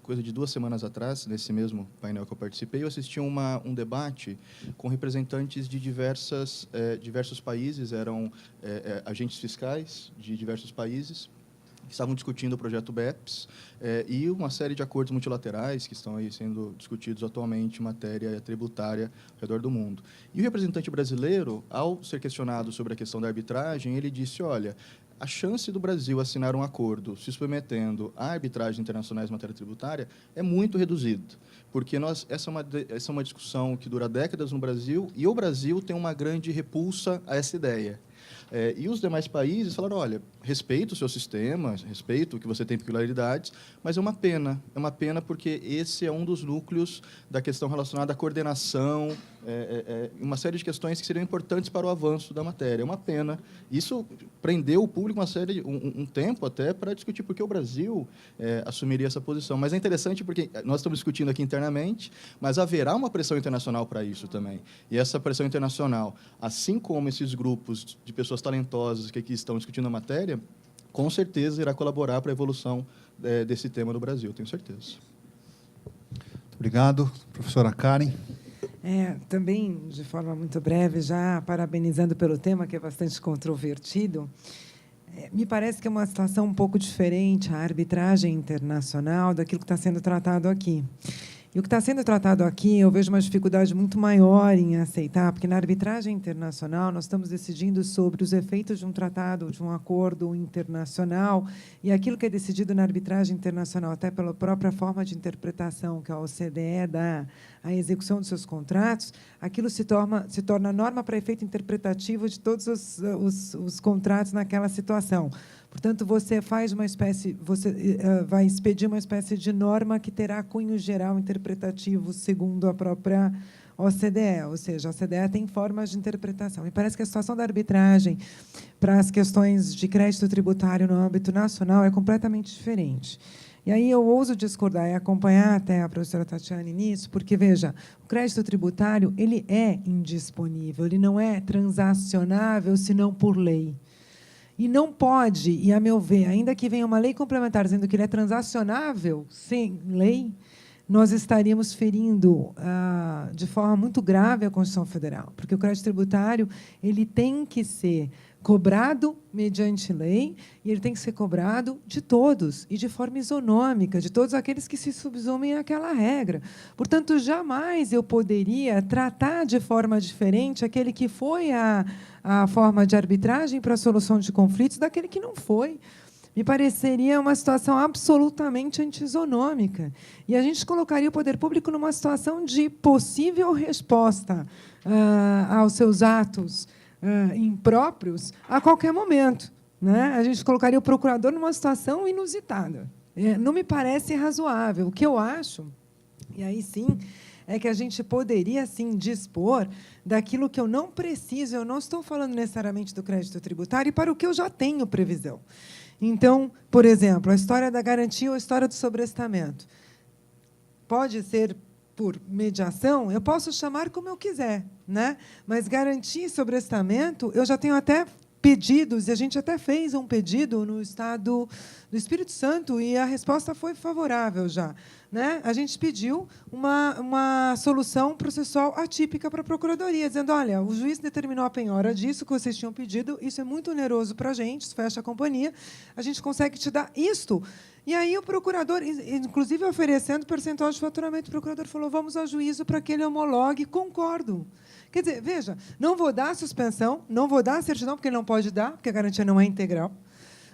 coisa de 2 semanas atrás, nesse mesmo painel que eu participei, eu assisti um debate com representantes de diversos países, eram agentes fiscais de diversos países, que estavam discutindo o projeto BEPS e uma série de acordos multilaterais que estão aí sendo discutidos atualmente em matéria tributária ao redor do mundo. E o representante brasileiro, ao ser questionado sobre a questão da arbitragem, ele disse, olha, a chance do Brasil assinar um acordo se submetendo a arbitragens internacionais em matéria tributária é muito reduzida, porque essa é uma discussão que dura décadas no Brasil, e o Brasil tem uma grande repulsa a essa ideia. E os demais países falaram, olha, respeito o seu sistema, respeito que você tem peculiaridades, mas é uma pena porque esse é um dos núcleos da questão relacionada à coordenação, uma série de questões que seriam importantes para o avanço da matéria. É uma pena. Isso prendeu o público um tempo até para discutir por que o Brasil assumiria essa posição. Mas é interessante porque nós estamos discutindo aqui internamente, mas haverá uma pressão internacional para isso também. E essa pressão internacional, assim como esses grupos de pessoas talentosas que aqui estão discutindo a matéria, com certeza irá colaborar para a evolução desse tema no Brasil, tenho certeza. Muito obrigado. Professora Karen. Também, de forma muito breve, já parabenizando pelo tema, que é bastante controvertido, me parece que é uma situação um pouco diferente a arbitragem internacional daquilo que está sendo tratado aqui. E o que está sendo tratado aqui, eu vejo uma dificuldade muito maior em aceitar, porque na arbitragem internacional nós estamos decidindo sobre os efeitos de um tratado, de um acordo internacional, e aquilo que é decidido na arbitragem internacional, até pela própria forma de interpretação que a OCDE dá à execução dos seus contratos, aquilo se torna norma para efeito interpretativo de todos os contratos naquela situação. Portanto, você vai expedir uma espécie de norma que terá cunho geral interpretativo segundo a própria OCDE, ou seja, a OCDE tem formas de interpretação. Me parece que a situação da arbitragem para as questões de crédito tributário no âmbito nacional é completamente diferente. E aí eu ouso discordar e acompanhar até a professora Tatiane nisso, porque, veja, o crédito tributário ele é indisponível, ele não é transacionável, senão por lei. E não pode, e a meu ver, ainda que venha uma lei complementar dizendo que ele é transacionável sem lei, nós estaríamos ferindo de forma muito grave a Constituição Federal, porque o crédito tributário ele tem que ser cobrado mediante lei e ele tem que ser cobrado de todos e de forma isonômica, de todos aqueles que se subsumem àquela regra. Portanto, jamais eu poderia tratar de forma diferente aquele que foi a forma de arbitragem para a solução de conflitos daquele que não foi. Me pareceria uma situação absolutamente antisonômica. E a gente colocaria o poder público numa situação de possível resposta aos seus atos impróprios a qualquer momento, né? A gente colocaria o procurador numa situação inusitada. Não me parece razoável. O que eu acho, e aí sim, é que a gente poderia, sim, dispor daquilo que eu não preciso, eu não estou falando necessariamente do crédito tributário, e para o que eu já tenho previsão. Então, por exemplo, a história da garantia ou a história do sobrestamento. Pode ser por mediação, eu posso chamar como eu quiser, né? Mas garantia e sobrestamento, eu já tenho até pedidos, e a gente até fez um pedido no Estado do Espírito Santo, e a resposta foi favorável já. Né? A gente pediu uma solução processual atípica para a Procuradoria, dizendo, olha, o juiz determinou a penhora disso que vocês tinham pedido, isso é muito oneroso para a gente, isso fecha a companhia, a gente consegue te dar isto. E aí o procurador, inclusive oferecendo percentual de faturamento, o procurador falou, vamos ao juízo para que ele homologue, concordo. Quer dizer, veja, não vou dar suspensão, não vou dar certidão, porque ele não pode dar, porque a garantia não é integral,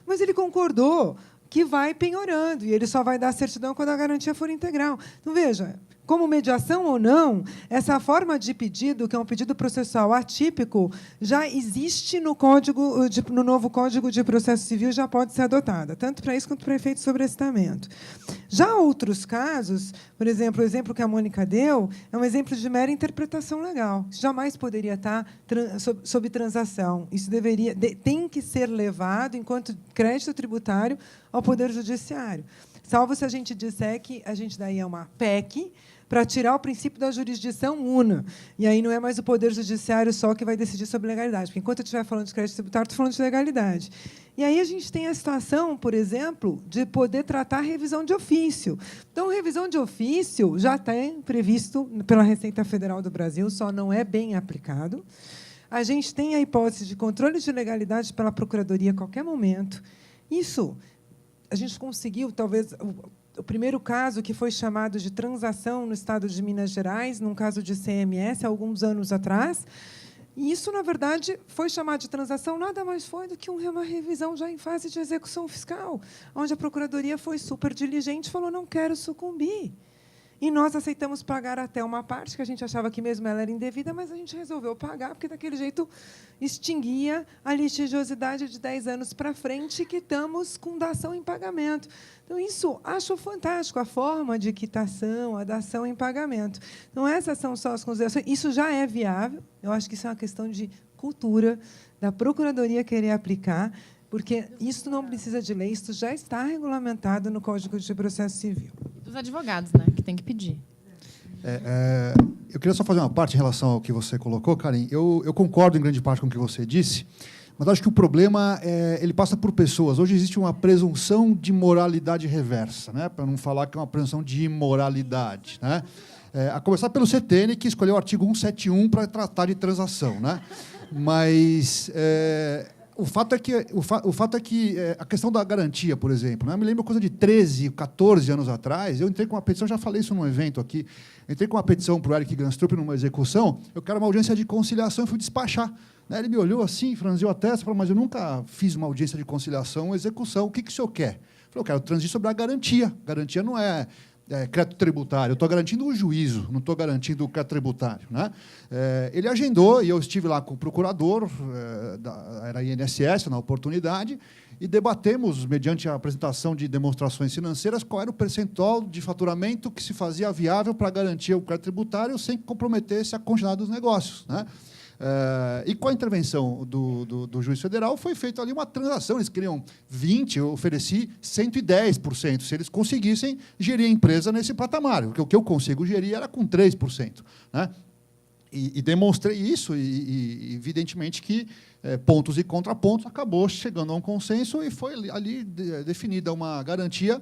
mas ele concordou que vai penhorando, e ele só vai dar certidão quando a garantia for integral. Então, veja, como mediação ou não, essa forma de pedido, que é um pedido processual atípico, já existe no novo Código de Processo Civil, já pode ser adotada, tanto para isso quanto para efeito de sobrestamento. Já outros casos, por exemplo, o exemplo que a Mônica deu, é um exemplo de mera interpretação legal. Isso jamais poderia estar sob transação. Isso tem que ser levado, enquanto crédito tributário, ao Poder Judiciário. Salvo se a gente disser que a gente daí é uma PEC para tirar o princípio da jurisdição una. E aí não é mais o Poder Judiciário só que vai decidir sobre legalidade. Porque enquanto eu estiver falando de crédito tributário, estou falando de legalidade. E aí a gente tem a situação, por exemplo, de poder tratar a revisão de ofício. Então, revisão de ofício já tem previsto pela Receita Federal do Brasil, só não é bem aplicado. A gente tem a hipótese de controle de legalidade pela Procuradoria a qualquer momento. Isso a gente conseguiu, talvez, o primeiro caso que foi chamado de transação no Estado de Minas Gerais, num caso de CMS, há alguns anos atrás. E isso, na verdade, foi chamado de transação, nada mais foi do que uma revisão já em fase de execução fiscal, onde a Procuradoria foi super diligente e falou, não quero sucumbir. E nós aceitamos pagar até uma parte, que a gente achava que mesmo ela era indevida, mas a gente resolveu pagar, porque, daquele jeito, extinguia a litigiosidade de 10 anos para frente, e quitamos com dação em pagamento. Então, isso acho fantástico, a forma de quitação, a dação em pagamento. Então, essas são só as considerações. Isso já é viável, eu acho que isso é uma questão de cultura, da Procuradoria querer aplicar, porque isso não precisa de lei, isso já está regulamentado no Código de Processo Civil. Dos advogados, né, que tem que pedir. Eu queria só fazer uma parte em relação ao que você colocou, Karin. Eu concordo em grande parte com o que você disse, mas acho que o problema ele passa por pessoas. Hoje existe uma presunção de moralidade reversa, né, para não falar que é uma presunção de imoralidade, né? A começar pelo CTN, que escolheu o artigo 171 para tratar de transação, né? Mas o fato é que a questão da garantia, por exemplo, né? Me lembro coisa de 13, 14 anos atrás, eu entrei com uma petição, já falei isso num evento aqui, entrei com uma petição para o Eric Ganstrup numa execução, eu quero uma audiência de conciliação e fui despachar. Né? Ele me olhou assim, franziu a testa, falou, mas eu nunca fiz uma audiência de conciliação ou execução, o que o senhor quer? Eu falei, eu quero transigir sobre a garantia. Garantia não é crédito tributário, eu estou garantindo o juízo, não estou garantindo o crédito tributário. Né? Ele agendou, e eu estive lá com o procurador, era INSS, na oportunidade, e debatemos, mediante a apresentação de demonstrações financeiras, qual era o percentual de faturamento que se fazia viável para garantir o crédito tributário sem que comprometesse a continuidade dos negócios. Né? E com a intervenção do juiz federal, foi feita ali uma transação. Eles queriam 20%, eu ofereci 110%, se eles conseguissem gerir a empresa nesse patamar. O que eu consigo gerir era com 3%. Né? E demonstrei isso, e evidentemente que pontos e contrapontos acabou chegando a um consenso, e foi ali definida uma garantia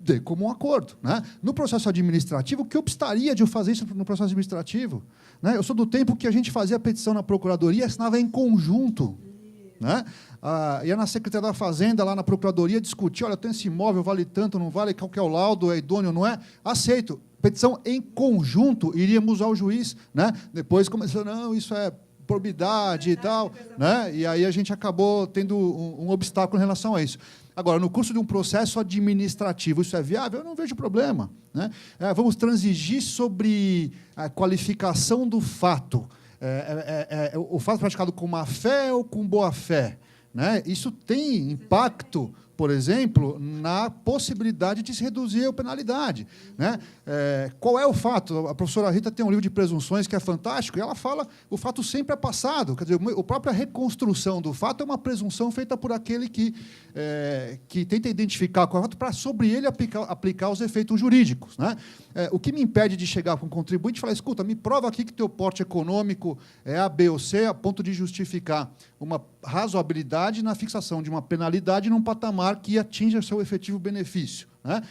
dê como um acordo. Né? No processo administrativo, o que obstaria de eu fazer isso no processo administrativo? Né? Eu sou do tempo que a gente fazia a petição na Procuradoria, assinava em conjunto. Né? Ia na Secretaria da Fazenda, lá na Procuradoria, discutir, olha, eu tenho esse imóvel, vale tanto, não vale, qual que é o laudo, é idôneo, não é? Aceito. Petição em conjunto, iríamos ao juiz. Né? Depois começou, não, isso é probidade e tal. Né? E aí a gente acabou tendo um obstáculo em relação a isso. Agora, no curso de um processo administrativo, isso é viável? Eu não vejo problema. Né? Vamos transigir sobre a qualificação do fato. O fato praticado com má fé ou com boa fé? Né? Isso tem impacto, por exemplo, na possibilidade de se reduzir a penalidade. Né? Qual é o fato? A professora Rita tem um livro de presunções que é fantástico, e ela fala o fato sempre é passado. Quer dizer, a própria reconstrução do fato é uma presunção feita por aquele que tenta identificar qual é o fato para, sobre ele, aplicar os efeitos jurídicos. Né? O que me impede de chegar com um contribuinte e falar, escuta, me prova aqui que teu porte econômico é A, B ou C, a ponto de justificar uma razoabilidade na fixação de uma penalidade num patamar que atinja seu efetivo benefício. Né?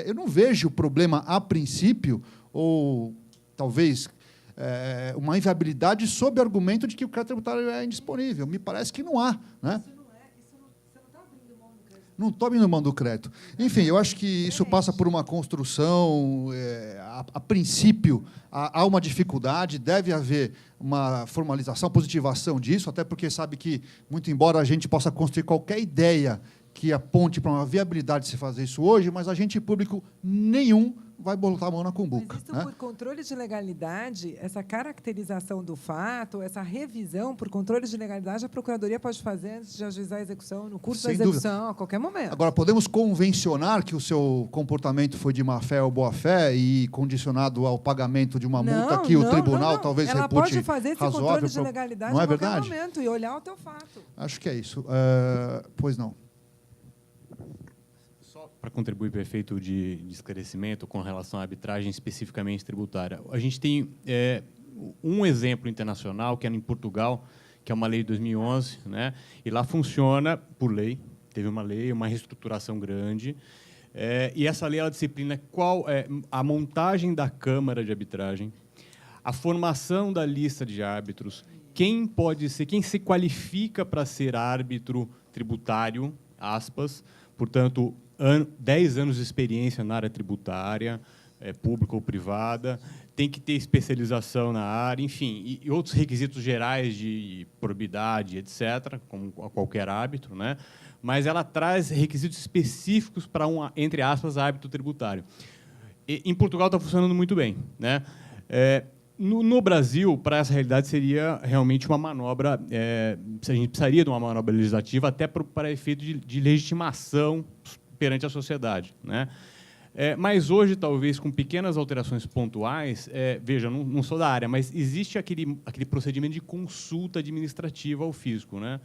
Eu não vejo problema, a princípio, ou talvez uma inviabilidade sob o argumento de que o crédito tributário é indisponível. Me parece que não há. Né? Não estou abrindo mão do crédito. Enfim, eu acho que isso passa por uma construção. A princípio, há uma dificuldade, deve haver uma formalização, positivação disso, até porque sabe que, muito embora a gente possa construir qualquer ideia que aponte para uma viabilidade de se fazer isso hoje, mas agente público nenhum vai botar a mão na cumbuca. Mas isso, né? por controle de legalidade, essa caracterização do fato, essa revisão por controle de legalidade, a Procuradoria pode fazer antes de ajuizar a execução, no curso Sem da execução, dúvida. a qualquer momento. Agora, podemos convencionar que o seu comportamento foi de má-fé ou boa-fé e condicionado ao pagamento de uma multa que o tribunal talvez ela repute pode fazer esse razoável. controle de legalidade não é a qualquer verdade? momento e olhar o teu fato. Acho que é isso. Pois não. Para contribuir para o efeito de esclarecimento com relação à arbitragem especificamente tributária. A gente tem um exemplo internacional, que é em Portugal, que é uma lei de 2011, né? E lá funciona por lei, teve uma lei, uma reestruturação grande, e essa lei ela disciplina qual é a montagem da Câmara de Arbitragem, a formação da lista de árbitros, quem se qualifica para ser árbitro tributário, aspas, portanto, 10 anos de experiência na área tributária, pública ou privada, tem que ter especialização na área, enfim, e outros requisitos gerais de probidade, etc., como qualquer árbitro, né? Mas ela traz requisitos específicos para entre aspas, árbitro tributário. Em Portugal está funcionando muito bem. Né? No Brasil, para essa realidade, seria realmente uma manobra, a gente precisaria de uma manobra legislativa até para efeito de legitimação perante a sociedade. Né? Mas hoje, talvez, com pequenas alterações pontuais, veja, não sou da área, mas existe aquele procedimento de consulta administrativa ao fisco. Né?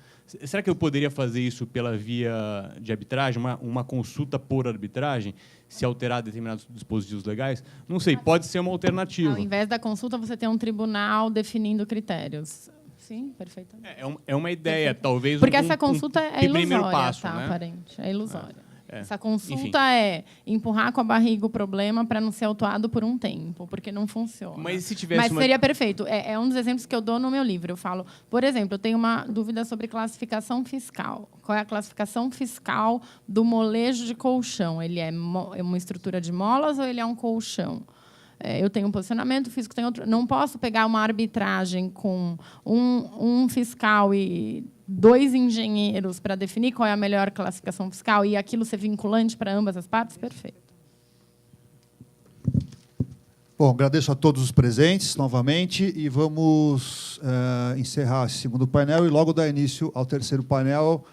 Será que eu poderia fazer isso pela via de arbitragem, uma consulta por arbitragem, se alterar determinados dispositivos legais? Não sei, pode ser uma alternativa. Ao invés da consulta, você tem um tribunal definindo critérios. Sim, perfeitamente. É uma ideia, Perfeito. talvez. Porque essa consulta é ilusória, primeiro passo, tá, né? aparente. É ilusória. Essa consulta Enfim. é empurrar com a barriga o problema para não ser autuado por um tempo, porque não funciona. Mas se tivesse seria perfeito. É um dos exemplos que eu dou no meu livro. Eu falo, por exemplo, eu tenho uma dúvida sobre classificação fiscal. Qual é a classificação fiscal do molejo de colchão? Ele é uma estrutura de molas ou ele é um colchão? Eu tenho um posicionamento, o fisco tem outro. Não posso pegar uma arbitragem com um fiscal e 2 engenheiros para definir qual é a melhor classificação fiscal e aquilo ser vinculante para ambas as partes? Perfeito. Bom, agradeço a todos os presentes novamente e vamos encerrar esse segundo painel e logo dar início ao terceiro painel,